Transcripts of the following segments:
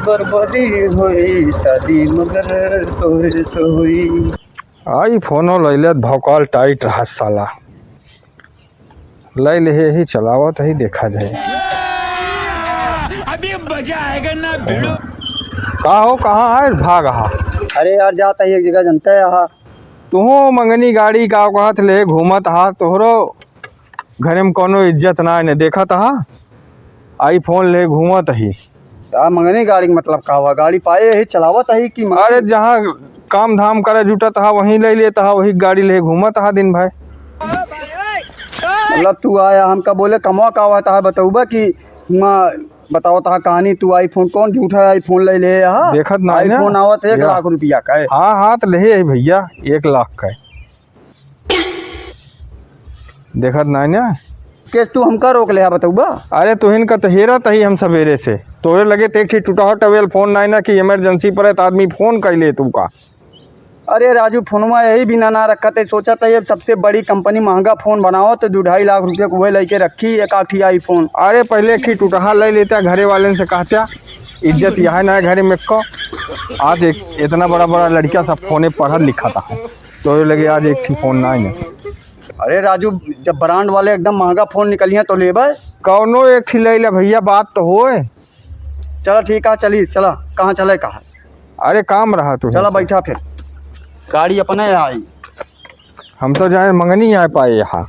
बर्बादी हुई शादी मगर तोहरे से हुई। आई फोनो लैले भौकाल टाइट रहा साला, ले ले ही चलावत ही देखा जाए। अभी मजा आएगा ना भिड़ो। का हो कहाँ है भाग हा? अरे यार जाता ही एक जगह जनता है यहाँ। तू मंगनी गाड़ी का कहत ले घूमत हा, तोहरो घरे में कोनो इज्जत ना ने देखत हा। आई फोन ले घूमत ही। यार मंगनी गाड़ी का मतलब का हुआ? गाड़ी पाए ही चलावत ही कि अरे जहाँ काम धाम करे जुटत हा वहीं ले लेता हा, वही गाड़ी ले घूमत हा दिन भर। मतलब तू आया हमका बोले कमवा का हुआ था बताऊबा कि बताओ था कहानी। तू आईफोन कौन झूठा आईफोन ले ले यहाँ? देखत ना आईफोन आवत 1 लाख रुपया का है। हाँ हाँ तो ले भैया 1 लाख का है। देखत ना केस तू हमका रोक ले बताऊबा? अरे तुहिन का तो हेरा तही हम सवेरे से तोरे लगे ते एक टूटा टवेल फोन ना कि इमरजेंसी पर है तो आदमी फोन कर ले तू का। अरे राजू फोनमा यही बिना ना रखा थे, सोचा था ये सबसे बड़ी कंपनी महंगा फोन बनाओ तो 2-2.5 लाख रुपये को वही लेके रखी एक आठी आईफोन। अरे पहले एक टूटा ले लेता घरे वाले से कहता इज्जत यहाँ ना है घरे में को। आज एक इतना बड़ा बड़ा लड़किया सब फोने पढ़ा लिखा था तो लगे आज एक फोन ना है। अरे राजू जब ब्रांड वाले एकदम महंगा फोन निकलिए तो ले भाई कौनो एक ले ले भैया, बात तो होए। चलो ठीक है चलिए। चला कहाँ चले कहा? अरे काम रहा तू। चला बैठा फिर गाड़ी अपने आई। हम तो जाए मंगनी आ पाए यहाँ।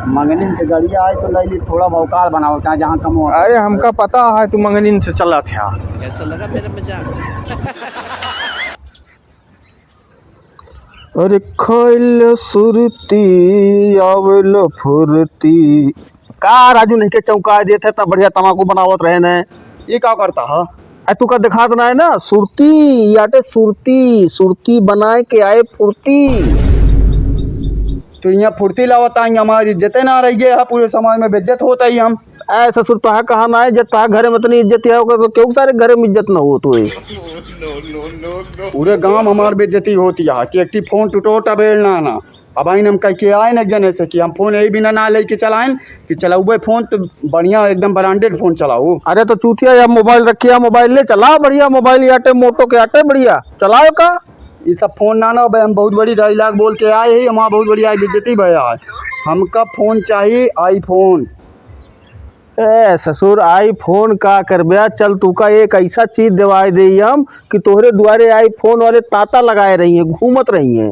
मंगनी के गाड़ी आए तो ले ली, थोड़ा भौकाल बनाओ जहाँ कम हो। अरे हमका पता है तू मंगनी से चला था। कैसा लगा मेरा मजाक? अरे खैल सुरती आवल फुरती का राजू नहीं के चौंका देते तब बढ़िया तमाकू बनावत रहे ने। ये क्या करता है? तू का दिखा देना है ना सुरती याटे सुरती सुरती बनाए के आए फुर्ती। तो यहाँ फुर्ती लावता है, हमारी इज्जत ना रही है, पूरे समाज में बेइज्जत होता ही हम। ऐसा सुर तो है कहा ना है जब तहा घरे में इतनी इज्जत है तो क्यों सारे घरे में इज्जत ना हो? तो पूरे गांव हमार बेइज्जती होती है कि एक फोन टूटोटा बेलना ना। अब आई हम कह के आए न जने से कि हम फोन यही बिना ना लेके चलाएं कि चलाऊ फोन तो बढ़िया एकदम ब्रांडेड फोन चलाओ। अरे तो चूतिया या मोबाइल रखिया मोबाइल ले चलाओ बढ़िया मोबाइल आटे मोटो के आटे बढ़िया चलाओ का। ये सब फोन ना ना भाई हम बहुत बड़ी डायलॉग बोल के आए ही, हमारा बहुत बड़ी बेइज्जती भैया। हमका फोन चाहिए आईफोन। ए ससुर आईफोन का करबे? चल तू का एक ऐसा चीज दिवाई दे हम कि तोहरे द्वारे आईफोन वाले ताता लगाए रही है घूमत रही है।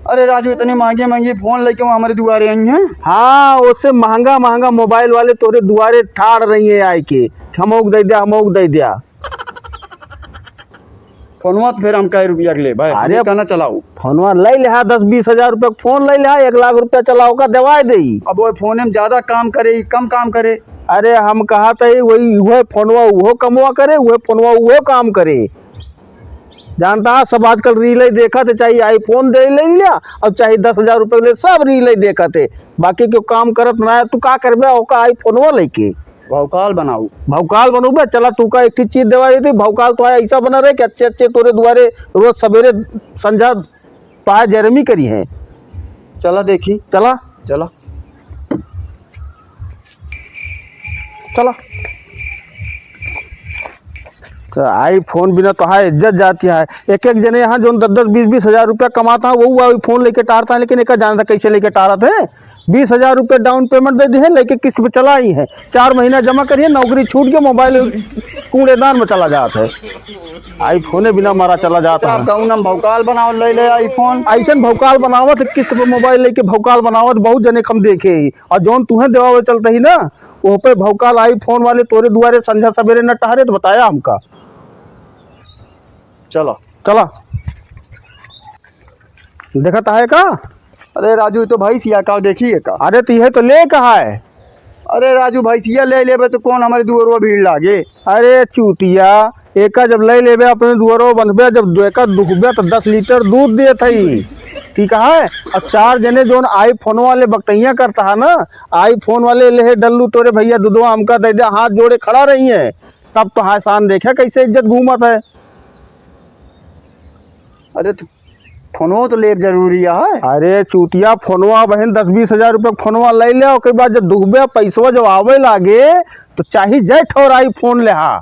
अरे राजू इतने महंगे महंगे फोन लेके हमारे दुआरे आई हैं। हाँ उससे महंगा महंगा मोबाइल वाले तोरे दुआरे ठाड़ रही है आए के हमोक दे दिया हमोक दे दिया। फोनवा फिर हम कई रुपया के ले भाई? अरे कहना चलाओ फोनवा ले लिहा 10-20 हजार रुपया फोन ले लिहा 1 लाख रुपया चलाओ का दवाई दे। अब वो फोन में ज्यादा काम करे कम काम करे? अरे हम कहा था वही वह फोनवा वो कमवा करे वह फोनवा वो काम करे। जानता है सब आजकल रील देखा थे, चाहिए आईफोन दे ले लिया और चाहे 10,000 रुपये ले सब रील देखा थे, बाकी क्यों काम करत ना है। तू का करबे ओका आईफोनवा लेके भौकाल बनाऊ? भौकाल बनूबे? चला तू का एक चीज दवा देती भौकाल तो है ऐसा बना रहे कि अच्छे अच्छे तोरे द्वारे रोज सवेरे संझा पाए जरमी करी है। चला देखी। चला चला चला। तो आईफोन बिना तो है इज्जत जाती है। एक एक जने यहाँ जो 10-20 हजार रुपया कमाता है वो आईफोन लेके टारता है, लेकिन एक जानता कैसे लेके टारत है। 20,000 रुपये डाउन पेमेंट दे दी है, लेके किस्त पे चला ही है, 4 महीना जमा करिए नौकरी छूट के मोबाइल कूड़ेदान में चला जाता है। आईफोन बिना मारा चला जाता है। हम भौकाल बनाओ ले ले आईफोन। ऐसा भौकाल बनावत किस्त पे मोबाइल लेके भौकाल बनावत बहुत जने हम देखे ही, और जौन तुम्हें देवा चलता ही ना वो पे भौकाल आईफोन वाले तोरे दुआरे संझा सवेरे न टहरे तो बताया हमका। चलो चला देखता है का? अरे राजू तो भाई सिया का देखिए का। अरे तो यह तो ले कहा है? अरे राजू भाई सिया ले लेबे तो कौन हमारे दुआरो भीड़ लागे? अरे चूतिया एक जब ले लेबे अपने दुआरो बनबे जब एका दुखबे तो 10 लीटर दूध दे थी, ठीक है। और 4 जने जो आईफोन वाले बकतैया करता है ना, आईफोन वाले ले डल्लू तोरे भैया दूधवा हमका दे दे हाथ जोड़े खड़ा रही है, तब तो हासान देखे कैसे इज्जत घूमत है। अरे तो फोनो तो लेब जरूरी है। अरे चूतिया फोनवा बहन 10-20 हजार रुपये फोनवा ले ले, ओके बाद जब दुखबे पैसवा जब आवे लागे तो चाहे जय ठोराई फोन ले हा।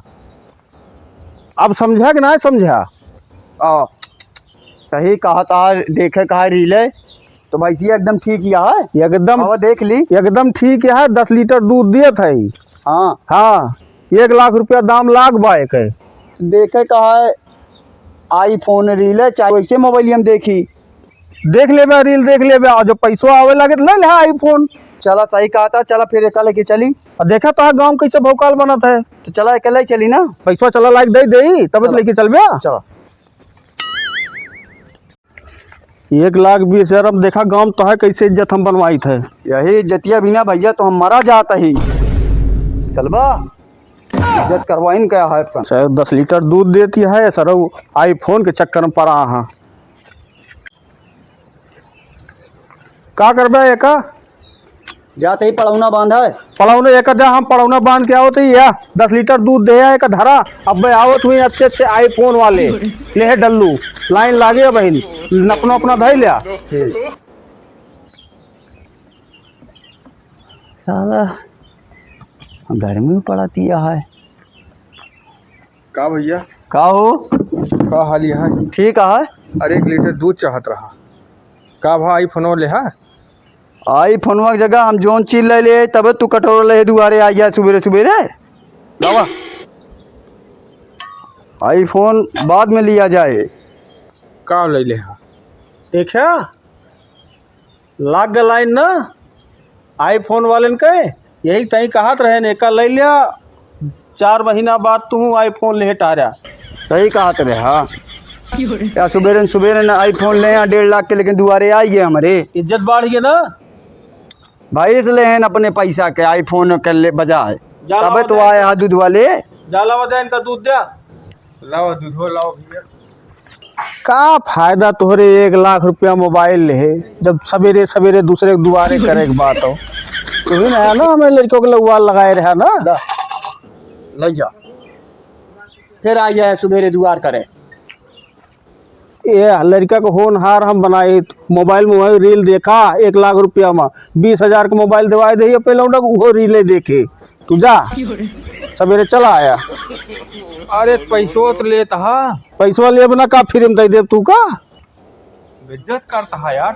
अब समझा कि ना समझा? सही कहा था, देखे कहा रील है तो भैंसिया एकदम ठीक ही है, एकदम अब देख ली एकदम ठीक है। 10 लीटर दूध दिए थे। हाँ हाँ 1 लाख रुपया दाम लाग बाइक है। देखे कहा है आईफोन रील है, चाहे वैसे मोबाइल हम देखी देख लेबे रील देख लेबे, और जो पैसवा आवे लागे तो ले ले आईफोन। चला सही कहा था, चला फिर एक लेके चली। और देखा तो गांव कैसे भौकाल बनत है। तो चला अकेला ही चली ना, पैसा चला लायक दे दे तब चलो। लेके चलबे। चला 1,20,000 अब देखा गांव तो है कैसे इज्जत हम बनवाई थे। यही इज्जतिया बिना भैया तो हम मरा जाता ही। चलबा इज्जत करवाइन क्या है अपन। चाहे 10 लीटर दूध देती है सर, आईफोन के चक्कर में पड़ा हाँ। का करबे एक जाते ही पड़ौना बांधा है। पड़ौना एक जा, हम पड़ौना बांध के आवत ही या 10 लीटर दूध दे एक धरा। अब भाई आवत हुई अच्छे अच्छे आईफोन वाले ले है डल्लू, लाइन लागे बहन अपना अपना धई लिया। साला गर्मी पड़ती है। का भैया का हो का हाल है? ठीक है। अरे 1 लीटर दूध चाहत रहा। का भाई फोनो ले है? आई फोनवा की जगह हम जोन चीज ले ले तब तू कटोरा ले दुआरे आ गया सुबेरे सुबेरे। लावा आईफोन बाद में लिया जाए। का ले ले है? ठीक है लाग गए लाइन ना आईफोन वाले के, यही तही कहत रहे ने का ले लिया। 4 महीना बाद तू आईफोन ले टारा। सही कहा तेरे। हाँ या सुबेरे सुबेरे ना आईफोन ले 1.5 लाख के, लेकिन दुआरे आ गए हमारे। इज्जत बढ़ गई ना भाई इसलिए हैं अपने पैसा के आईफोन के ले बजाय, तब तो आए हा दूध वाले। जाला वजह इनका दूध दिया। लाओ दूध हो लाओ भैया। का फायदा तोहरे 1 लाख रुपया मोबाइल ले जब सवेरे सवेरे दूसरे के दुआरे करे के बात हो। तू ही ना ना हमें लड़कों के लगवा लगाए रहा ना। ले जा फिर आ गया सुबेरे दुआर करे। ये लड़का को होनहार हम बनाए, मोबाइल में रील देखा 1 लाख रुपया में 20,000 का मोबाइल दिवाए दे पहले वो रीले देखे। तू जा सवेरे चला आया। अरे पैसो तो लेता है, पैसवा ले बना का फिर दे देव तू का इज्जत करता है यार।